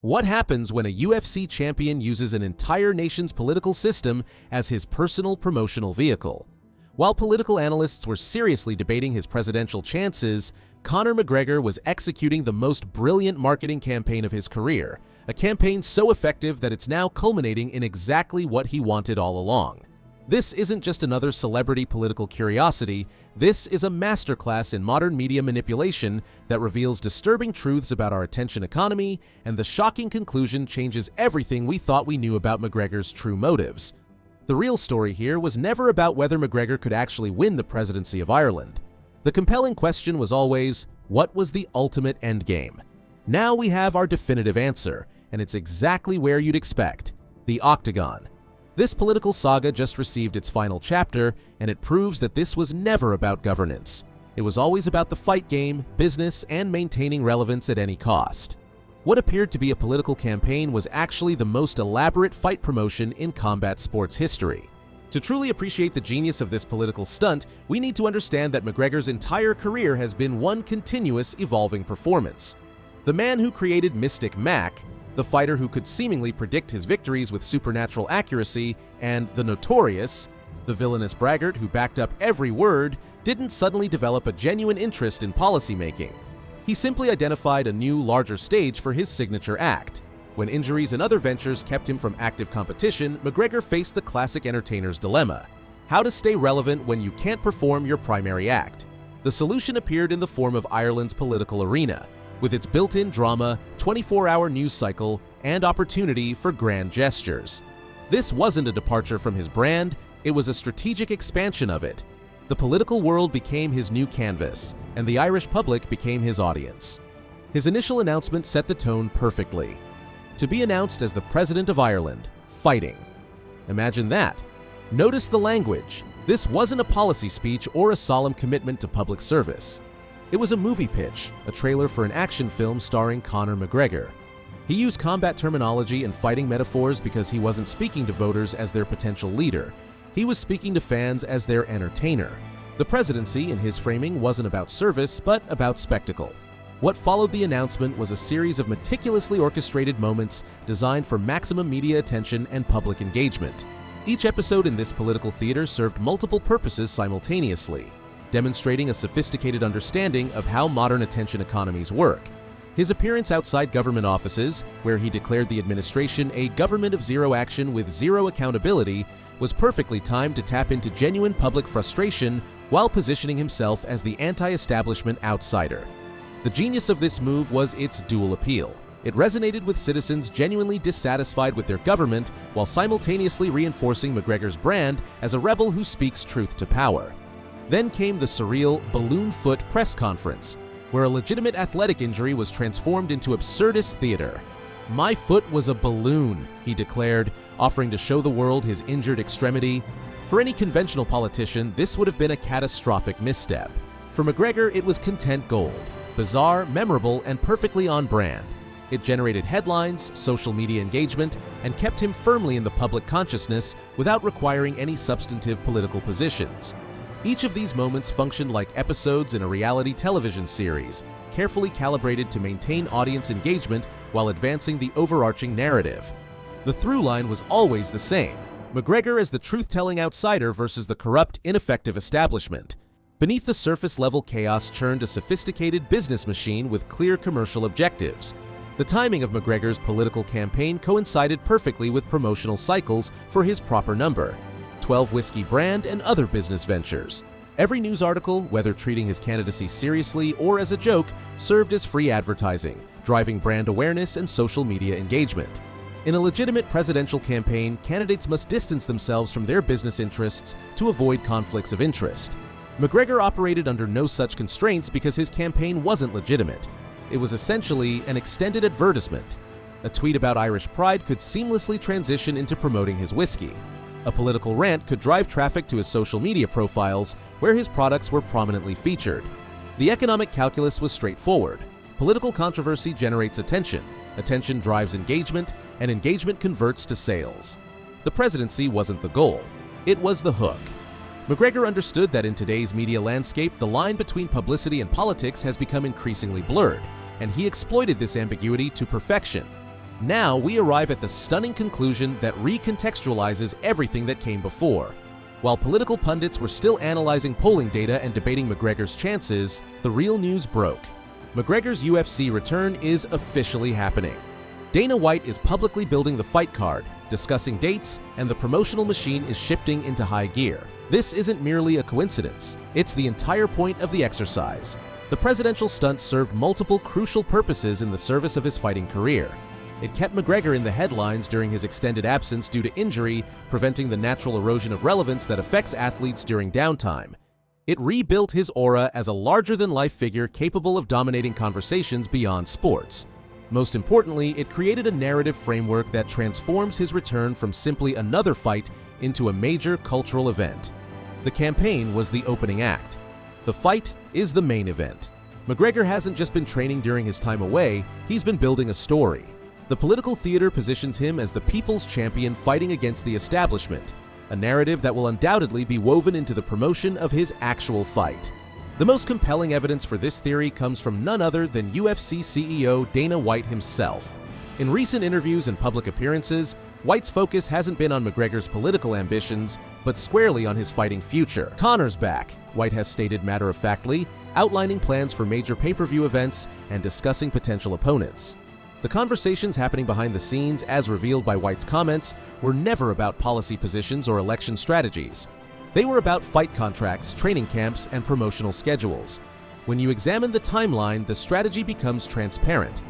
What happens when a UFC champion uses an entire nation's political system as his personal promotional vehicle? While political analysts were seriously debating his presidential chances, Conor McGregor was executing the most brilliant marketing campaign of his career, a campaign so effective that it's now culminating in exactly what he wanted all along. This isn't just another celebrity political curiosity, this is a masterclass in modern media manipulation that reveals disturbing truths about our attention economy, and the shocking conclusion changes everything we thought we knew about McGregor's true motives. The real story here was never about whether McGregor could actually win the presidency of Ireland. The compelling question was always, what was the ultimate endgame? Now we have our definitive answer, and it's exactly where you'd expect: the octagon. This political saga just received its final chapter, and it proves that this was never about governance. It was always about the fight game, business, and maintaining relevance at any cost. What appeared to be a political campaign was actually the most elaborate fight promotion in combat sports history. To truly appreciate the genius of this political stunt, we need to understand that McGregor's entire career has been one continuous evolving performance. The man who created Mystic Mac, the fighter who could seemingly predict his victories with supernatural accuracy, and the Notorious, the villainous braggart who backed up every word, didn't suddenly develop a genuine interest in policymaking. He simply identified a new, larger stage for his signature act. When injuries and other ventures kept him from active competition, McGregor faced the classic entertainer's dilemma: how to stay relevant when you can't perform your primary act. The solution appeared in the form of Ireland's political arena, with its built-in drama, 24-hour news cycle, and opportunity for grand gestures. This wasn't a departure from his brand, it was a strategic expansion of it. The political world became his new canvas, and the Irish public became his audience. His initial announcement set the tone perfectly. To be announced as the President of Ireland, fighting. Imagine that. Notice the language. This wasn't a policy speech or a solemn commitment to public service. It was a movie pitch, a trailer for an action film starring Conor McGregor. He used combat terminology and fighting metaphors because he wasn't speaking to voters as their potential leader. He was speaking to fans as their entertainer. The presidency, in his framing, wasn't about service, but about spectacle. What followed the announcement was a series of meticulously orchestrated moments designed for maximum media attention and public engagement. Each episode in this political theater served multiple purposes simultaneously, demonstrating a sophisticated understanding of how modern attention economies work. His appearance outside government offices, where he declared the administration a government of zero action with zero accountability, was perfectly timed to tap into genuine public frustration while positioning himself as the anti-establishment outsider. The genius of this move was its dual appeal. It resonated with citizens genuinely dissatisfied with their government while simultaneously reinforcing McGregor's brand as a rebel who speaks truth to power. Then came the surreal balloon foot press conference, where a legitimate athletic injury was transformed into absurdist theater. "My foot was a balloon," he declared, offering to show the world his injured extremity. For any conventional politician, this would have been a catastrophic misstep. For McGregor, it was content gold, bizarre, memorable, and perfectly on brand. It generated headlines, social media engagement, and kept him firmly in the public consciousness without requiring any substantive political positions. Each of these moments functioned like episodes in a reality television series, carefully calibrated to maintain audience engagement while advancing the overarching narrative. The through line was always the same: McGregor as the truth-telling outsider versus the corrupt, ineffective establishment. Beneath the surface-level chaos churned a sophisticated business machine with clear commercial objectives. The timing of McGregor's political campaign coincided perfectly with promotional cycles for his proper number: 12 Whiskey brand and other business ventures. Every news article, whether treating his candidacy seriously or as a joke, served as free advertising, driving brand awareness and social media engagement. In a legitimate presidential campaign, candidates must distance themselves from their business interests to avoid conflicts of interest. McGregor operated under no such constraints because his campaign wasn't legitimate. It was essentially an extended advertisement. A tweet about Irish pride could seamlessly transition into promoting his whiskey. A political rant could drive traffic to his social media profiles, where his products were prominently featured. The economic calculus was straightforward. Political controversy generates attention, attention drives engagement, and engagement converts to sales. The presidency wasn't the goal, it was the hook. McGregor understood that in today's media landscape, the line between publicity and politics has become increasingly blurred, and he exploited this ambiguity to perfection. Now we arrive at the stunning conclusion that recontextualizes everything that came before. While political pundits were still analyzing polling data and debating McGregor's chances, the real news broke. McGregor's UFC return is officially happening. Dana White is publicly building the fight card, discussing dates, and the promotional machine is shifting into high gear. This isn't merely a coincidence, it's the entire point of the exercise. The presidential stunt served multiple crucial purposes in the service of his fighting career. It kept McGregor in the headlines during his extended absence due to injury, preventing the natural erosion of relevance that affects athletes during downtime. It rebuilt his aura as a larger-than-life figure capable of dominating conversations beyond sports. Most importantly, it created a narrative framework that transforms his return from simply another fight into a major cultural event. The campaign was the opening act. The fight is the main event. McGregor hasn't just been training during his time away, he's been building a story. The political theater positions him as the people's champion fighting against the establishment, a narrative that will undoubtedly be woven into the promotion of his actual fight. The most compelling evidence for this theory comes from none other than UFC CEO Dana White himself. In recent interviews and public appearances, White's focus hasn't been on McGregor's political ambitions, but squarely on his fighting future. Conor's back, White has stated matter-of-factly, outlining plans for major pay-per-view events and discussing potential opponents. The conversations happening behind the scenes, as revealed by White's comments, were never about policy positions or election strategies. They were about fight contracts, training camps, and promotional schedules. When you examine the timeline, the strategy becomes transparent.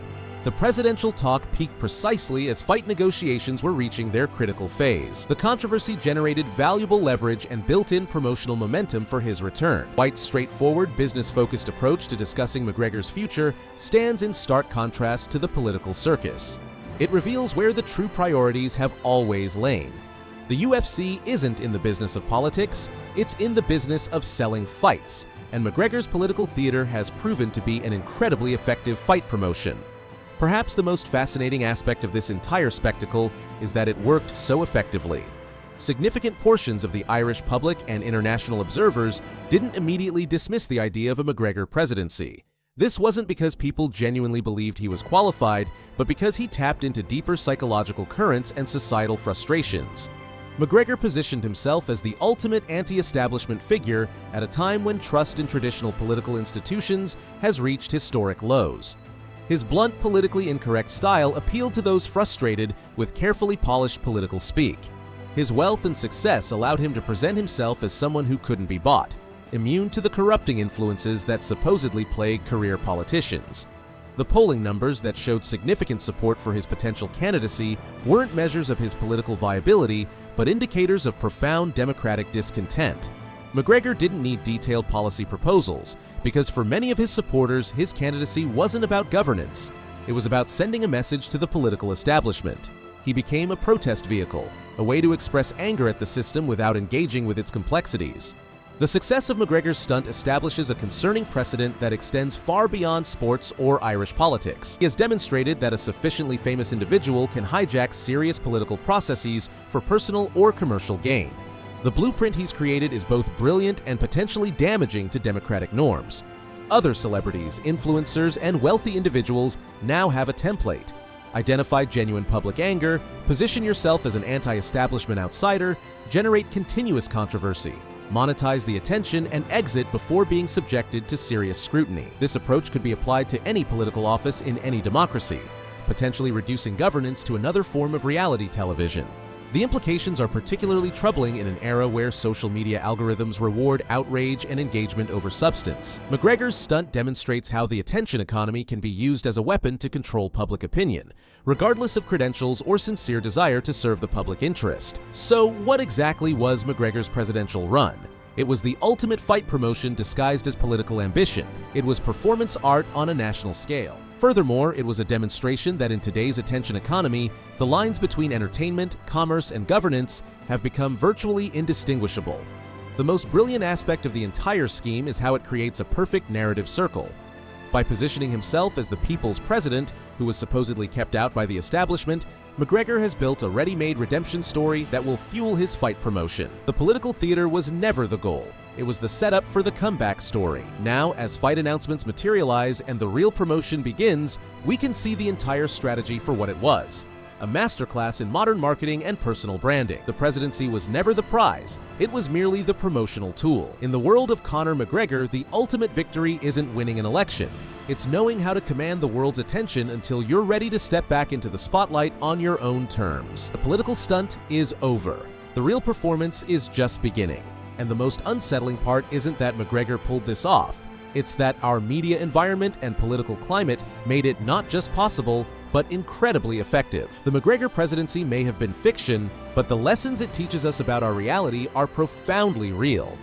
The presidential talk peaked precisely as fight negotiations were reaching their critical phase. The controversy generated valuable leverage and built-in promotional momentum for his return. White's straightforward, business-focused approach to discussing McGregor's future stands in stark contrast to the political circus. It reveals where the true priorities have always lain. The UFC isn't in the business of politics, it's in the business of selling fights, and McGregor's political theater has proven to be an incredibly effective fight promotion. Perhaps the most fascinating aspect of this entire spectacle is that it worked so effectively. Significant portions of the Irish public and international observers didn't immediately dismiss the idea of a McGregor presidency. This wasn't because people genuinely believed he was qualified, but because he tapped into deeper psychological currents and societal frustrations. McGregor positioned himself as the ultimate anti-establishment figure at a time when trust in traditional political institutions has reached historic lows. His blunt, politically incorrect style appealed to those frustrated with carefully polished political speak. His wealth and success allowed him to present himself as someone who couldn't be bought, immune to the corrupting influences that supposedly plague career politicians. The polling numbers that showed significant support for his potential candidacy weren't measures of his political viability, but indicators of profound democratic discontent. McGregor didn't need detailed policy proposals, because for many of his supporters, his candidacy wasn't about governance. It was about sending a message to the political establishment. He became a protest vehicle, a way to express anger at the system without engaging with its complexities. The success of McGregor's stunt establishes a concerning precedent that extends far beyond sports or Irish politics. He has demonstrated that a sufficiently famous individual can hijack serious political processes for personal or commercial gain. The blueprint he's created is both brilliant and potentially damaging to democratic norms. Other celebrities, influencers, and wealthy individuals now have a template. Identify genuine public anger, position yourself as an anti-establishment outsider, generate continuous controversy, monetize the attention, and exit before being subjected to serious scrutiny. This approach could be applied to any political office in any democracy, potentially reducing governance to another form of reality television. The implications are particularly troubling in an era where social media algorithms reward outrage and engagement over substance. McGregor's stunt demonstrates how the attention economy can be used as a weapon to control public opinion, regardless of credentials or sincere desire to serve the public interest. So, what exactly was McGregor's presidential run? It was the ultimate fight promotion disguised as political ambition. It was performance art on a national scale. Furthermore, it was a demonstration that in today's attention economy, the lines between entertainment, commerce, and governance have become virtually indistinguishable. The most brilliant aspect of the entire scheme is how it creates a perfect narrative circle. By positioning himself as the people's president, who was supposedly kept out by the establishment, McGregor has built a ready-made redemption story that will fuel his fight promotion. The political theater was never the goal. It was the setup for the comeback story. Now, as fight announcements materialize and the real promotion begins, we can see the entire strategy for what it was: a masterclass in modern marketing and personal branding. The presidency was never the prize, it was merely the promotional tool. In the world of Conor McGregor, the ultimate victory isn't winning an election. It's knowing how to command the world's attention until you're ready to step back into the spotlight on your own terms. The political stunt is over. The real performance is just beginning. And the most unsettling part isn't that McGregor pulled this off. It's that our media environment and political climate made it not just possible, but incredibly effective. The McGregor presidency may have been fiction, but the lessons it teaches us about our reality are profoundly real.